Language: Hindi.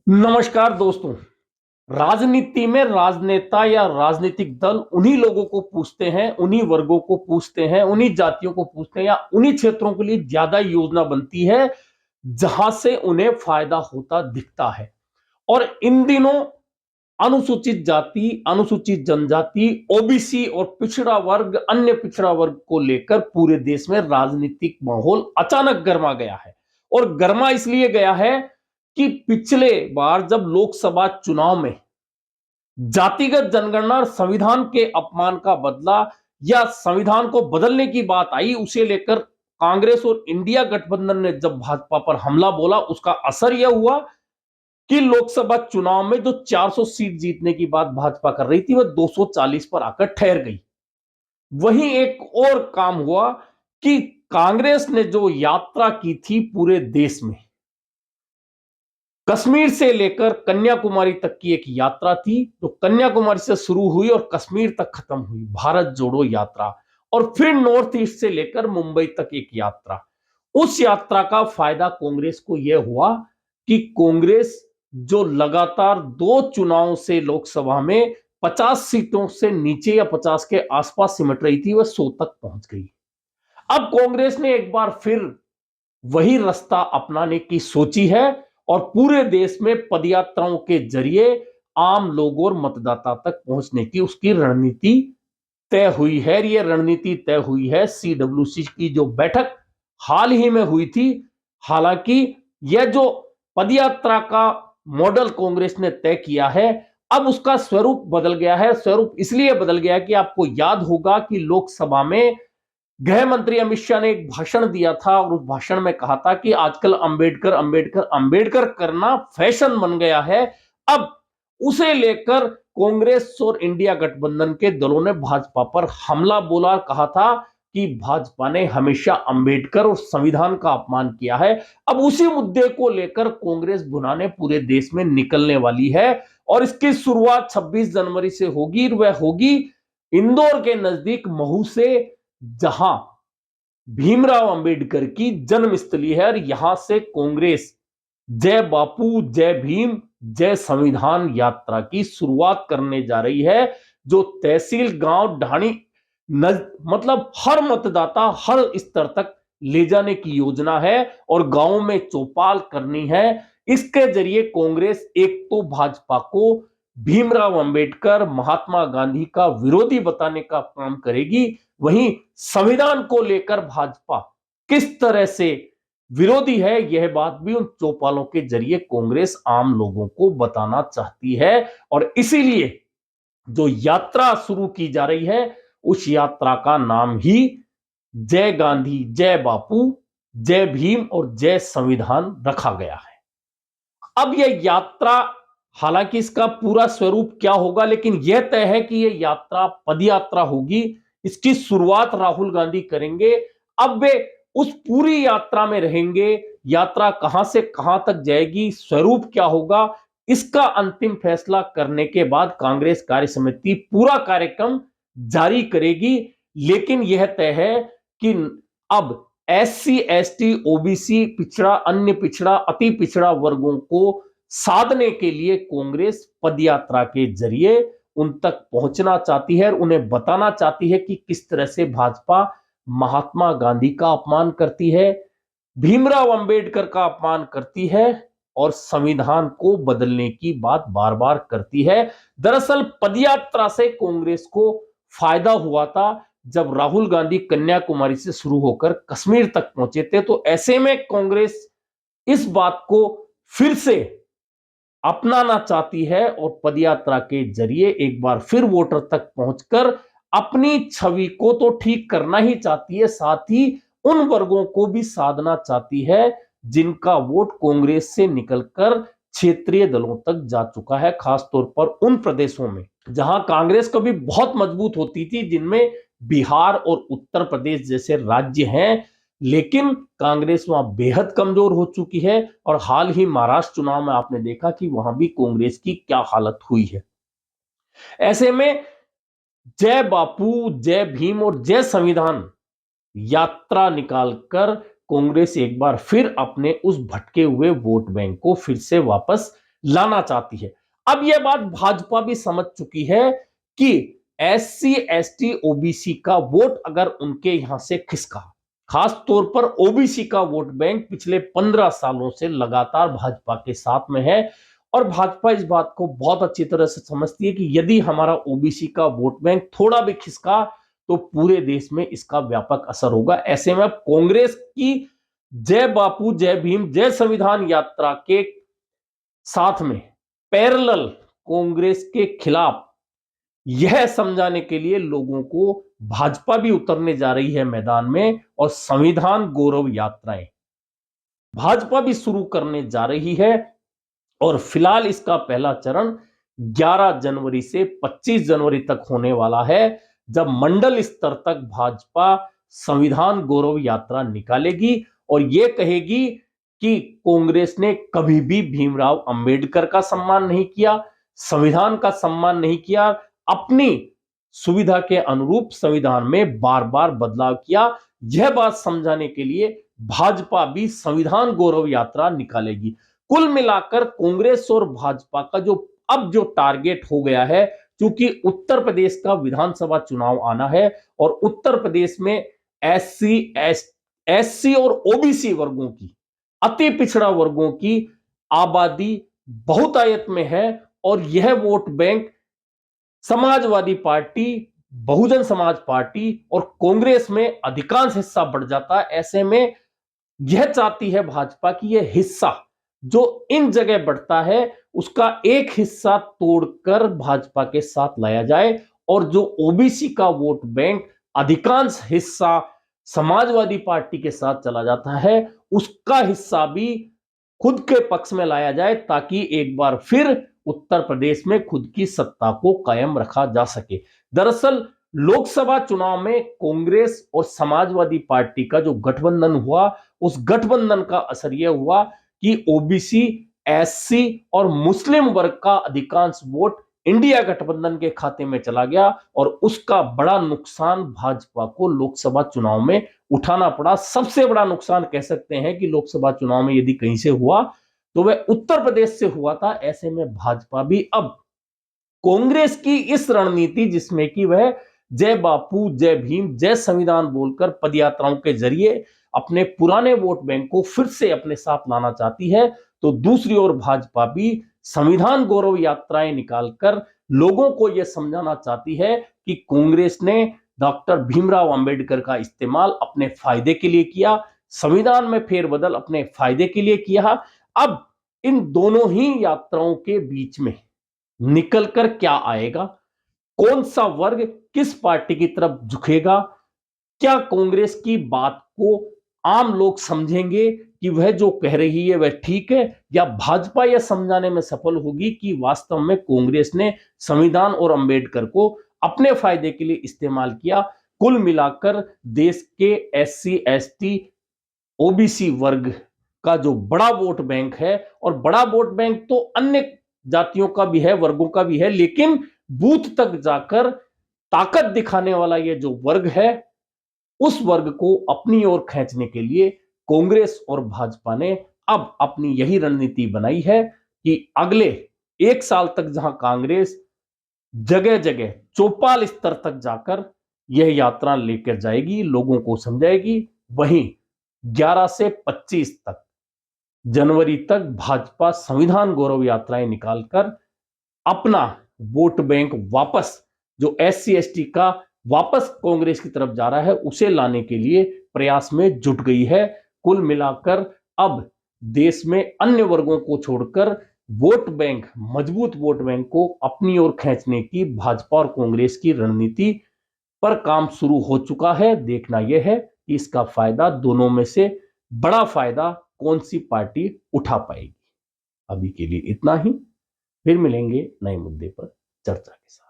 नमस्कार दोस्तों। राजनीति में राजनेता या राजनीतिक दल उन्हीं लोगों को पूछते हैं, उन्हीं वर्गों को पूछते हैं, उन्हीं जातियों को पूछते हैं या उन्हीं क्षेत्रों के लिए ज्यादा योजना बनती है जहां से उन्हें फायदा होता दिखता है। और इन दिनों अनुसूचित जाति, अनुसूचित जनजाति, ओबीसी और पिछड़ा वर्ग, अन्य पिछड़ा वर्ग को लेकर पूरे देश में राजनीतिक माहौल अचानक गर्मा गया है। और गर्मा इसलिए गया है कि पिछले बार जब लोकसभा चुनाव में जातिगत जनगणना और संविधान के अपमान का बदला या संविधान को बदलने की बात आई, उसे लेकर कांग्रेस और इंडिया गठबंधन ने जब भाजपा पर हमला बोला, उसका असर यह हुआ कि लोकसभा चुनाव में जो 400 सीट जीतने की बात भाजपा कर रही थी, वह 240 पर आकर ठहर गई। वहीं एक और काम हुआ कि कांग्रेस ने जो यात्रा की थी पूरे देश में, कश्मीर से लेकर कन्याकुमारी तक की एक यात्रा थी, जो कन्याकुमारी से शुरू हुई और कश्मीर तक खत्म हुई, भारत जोड़ो यात्रा। और फिर नॉर्थ ईस्ट से लेकर मुंबई तक एक यात्रा। उस यात्रा का फायदा कांग्रेस को यह हुआ कि कांग्रेस जो लगातार दो चुनाव से लोकसभा में 50 सीटों से नीचे या 50 के आसपास सिमट रही थी, वह 100 तक पहुंच गई। अब कांग्रेस ने एक बार फिर वही रास्ता अपनाने की सोची है और पूरे देश में पदयात्राओं के जरिए आम लोगों और मतदाता तक पहुंचने की उसकी रणनीति तय हुई है। ये रणनीति तय हुई है सीडब्ल्यूसी की जो बैठक हाल ही में हुई थी। हालांकि यह जो पदयात्रा का मॉडल कांग्रेस ने तय किया है, अब उसका स्वरूप बदल गया है। स्वरूप इसलिए बदल गया कि आपको याद होगा कि लोकसभा में गृह मंत्री अमित शाह ने एक भाषण दिया था और उस भाषण में कहा था कि आजकल अंबेडकर अंबेडकर अंबेडकर करना फैशन बन गया है। अब उसे लेकर कांग्रेस और इंडिया गठबंधन के दलों ने भाजपा पर हमला बोला, कहा था कि भाजपा ने हमेशा अंबेडकर और संविधान का अपमान किया है। अब उसी मुद्दे को लेकर कांग्रेस भुनाने पूरे देश में निकलने वाली है और इसकी शुरुआत 26 जनवरी से होगी। वह होगी इंदौर के नजदीक महू से, जहां भीमराव अंबेडकर की जन्मस्थली है। और यहां से कांग्रेस जय बापू, जय भीम, जय संविधान यात्रा की शुरुआत करने जा रही है, जो तहसील, गांव, ढाणी, मतलब हर मतदाता, हर स्तर तक ले जाने की योजना है और गांवों में चौपाल करनी है। इसके जरिए कांग्रेस एक तो भाजपा को भीमराव अंबेडकर, महात्मा गांधी का विरोधी बताने का काम करेगी, वहीं संविधान को लेकर भाजपा किस तरह से विरोधी है, यह बात भी उन चौपालों के जरिए कांग्रेस आम लोगों को बताना चाहती है। और इसीलिए जो यात्रा शुरू की जा रही है, उस यात्रा का नाम ही जय गांधी, जय बापू, जय भीम और जय संविधान रखा गया है। अब यह यात्रा, हालांकि इसका पूरा स्वरूप क्या होगा, लेकिन यह तय है कि यह यात्रा पदयात्रा होगी। इसकी शुरुआत राहुल गांधी करेंगे। अब वे उस पूरी यात्रा में रहेंगे। यात्रा कहां से कहां तक जाएगी, स्वरूप क्या होगा, इसका अंतिम फैसला करने के बाद कांग्रेस कार्य समिति पूरा कार्यक्रम जारी करेगी। लेकिन यह तय है कि अब एससी, एसटी, ओबीसी, पिछड़ा, अन्य पिछड़ा, अति पिछड़ा वर्गों को साधने के लिए कांग्रेस पदयात्रा के जरिए उन तक पहुंचना चाहती है और उन्हें बताना चाहती है कि किस तरह से भाजपा महात्मा गांधी का अपमान करती है, भीमराव अंबेडकर का अपमान करती है और संविधान को बदलने की बात बार बार करती है। दरअसल पदयात्रा से कांग्रेस को फायदा हुआ था जब राहुल गांधी कन्याकुमारी से शुरू होकर कश्मीर तक पहुंचे थे। तो ऐसे में कांग्रेस इस बात को फिर से अपनाना चाहती है और पदयात्रा के जरिए एक बार फिर वोटर तक पहुंचकर अपनी छवि को तो ठीक करना ही चाहती है, साथ ही उन वर्गों को भी साधना चाहती है जिनका वोट कांग्रेस से निकलकर क्षेत्रीय दलों तक जा चुका है, खासतौर पर उन प्रदेशों में जहां कांग्रेस कभी बहुत मजबूत होती थी, जिनमें बिहार और उत्तर प्रदेश जैसे राज्य हैं। लेकिन कांग्रेस वहां बेहद कमजोर हो चुकी है और हाल ही महाराष्ट्र चुनाव में आपने देखा कि वहां भी कांग्रेस की क्या हालत हुई है। ऐसे में जय बापू, जय भीम और जय संविधान यात्रा निकालकर कांग्रेस एक बार फिर अपने उस भटके हुए वोट बैंक को फिर से वापस लाना चाहती है। अब यह बात भाजपा भी समझ चुकी है कि एससी एसटी ओबीसी का वोट अगर उनके यहां से खिसका, खास तौर पर ओबीसी का वोट बैंक पिछले 15 सालों से लगातार भाजपा के साथ में है और भाजपा इस बात को बहुत अच्छी तरह से समझती है कि यदि हमारा ओबीसी का वोट बैंक थोड़ा भी खिसका तो पूरे देश में इसका व्यापक असर होगा। ऐसे में कांग्रेस की जय बापू जय भीम जय संविधान यात्रा के साथ में पैरेलल कांग्रेस के खिलाफ यह समझाने के लिए लोगों को भाजपा भी उतरने जा रही है मैदान में और संविधान गौरव यात्राएं भाजपा भी शुरू करने जा रही है। और फिलहाल इसका पहला चरण 11 जनवरी से 25 जनवरी तक होने वाला है, जब मंडल स्तर तक भाजपा संविधान गौरव यात्रा निकालेगी और यह कहेगी कि कांग्रेस ने कभी भी भीमराव अंबेडकर का सम्मान नहीं किया, संविधान का सम्मान नहीं किया, अपनी सुविधा के अनुरूप संविधान में बार बार बदलाव किया। यह बात समझाने के लिए भाजपा भी संविधान गौरव यात्रा निकालेगी। कुल मिलाकर कांग्रेस और भाजपा का जो टारगेट हो गया है, क्योंकि उत्तर प्रदेश का विधानसभा चुनाव आना है और उत्तर प्रदेश में एससी और ओबीसी वर्गों की, अति पिछड़ा वर्गों की आबादी बहुतायत में है और यह vote bank Samajwadi party, Bahujan Samaj party और कांग्रेस में अधिकांश हिस्सा बढ़ जाता है। ऐसे में यह चाहती है भाजपा कि यह हिस्सा जो इन जगह बढ़ता है उसका एक हिस्सा तोड़कर भाजपा के साथ लाया जाए और जो ओबीसी का वोट बैंक अधिकांश हिस्सा समाजवादी पार्टी के साथ चला जाता है उसका हिस्सा भी खुद के पक्ष में लाया जाए, ताकि एक बार फिर उत्तर प्रदेश में खुद की सत्ता को कायम रखा जा सके। दरअसल लोकसभा चुनाव में कांग्रेस और समाजवादी पार्टी का जो गठबंधन हुआ, उस गठबंधन का असर यह हुआ कि ओबीसी, एससी और मुस्लिम वर्ग का अधिकांश वोट इंडिया गठबंधन के खाते में चला गया और उसका बड़ा नुकसान भाजपा को लोकसभा चुनाव में उठाना पड़ा। सबसे बड़ा नुकसान कह सकते हैं कि लोकसभा चुनाव में यदि कहीं से हुआ तो वह उत्तर प्रदेश से हुआ था। ऐसे में भाजपा भी अब कांग्रेस की इस रणनीति, जिसमें कि वह जय बापू जय भीम जय संविधान बोलकर पदयात्राओं के जरिए अपने पुराने वोट बैंक को फिर से अपने साथ लाना चाहती है, तो दूसरी ओर भाजपा भी संविधान गौरव यात्राएं निकालकर लोगों को यह समझाना चाहती है कि कांग्रेस ने डॉक्टर भीमराव अंबेडकर का इस्तेमाल अपने फायदे के लिए किया, संविधान में फेरबदल अपने फायदे के लिए किया। अब इन दोनों ही यात्राओं के बीच में निकलकर क्या आएगा, कौन सा वर्ग किस पार्टी की तरफ झुकेगा, क्या कांग्रेस की बात को आम लोग समझेंगे कि वह जो कह रही है वह ठीक है, या भाजपा यह समझाने में सफल होगी कि वास्तव में कांग्रेस ने संविधान और अंबेडकर को अपने फायदे के लिए इस्तेमाल किया। कुल मिलाकर देश के एससी एसटी ओबीसी वर्ग का जो बड़ा वोट बैंक है, और बड़ा वोट बैंक तो अन्य जातियों का भी है, वर्गों का भी है, लेकिन बूथ तक जाकर ताकत दिखाने वाला ये जो वर्ग है, उस वर्ग को अपनी ओर खींचने के लिए कांग्रेस और भाजपा ने अब अपनी यही रणनीति बनाई है कि अगले एक साल तक जहां कांग्रेस जगह जगह चौपाल स्तर तक जाकर यह यात्रा लेकर जाएगी, लोगों को समझाएगी, वहीं 11 से 25 तक जनवरी तक भाजपा संविधान गौरव यात्राएं निकालकर अपना वोट बैंक वापस, जो एससी एसटी का वापस कांग्रेस की तरफ जा रहा है, उसे लाने के लिए प्रयास में जुट गई है। कुल मिलाकर अब देश में अन्य वर्गों को छोड़कर वोट बैंक, मजबूत वोट बैंक को अपनी ओर खींचने की भाजपा और कांग्रेस की रणनीति पर काम शुरू हो चुका है। देखना यह है कि इसका फायदा दोनों में से बड़ा फायदा कौन सी पार्टी उठा पाएगी। अभी के लिए इतना ही, फिर मिलेंगे नए मुद्दे पर चर्चा के साथ।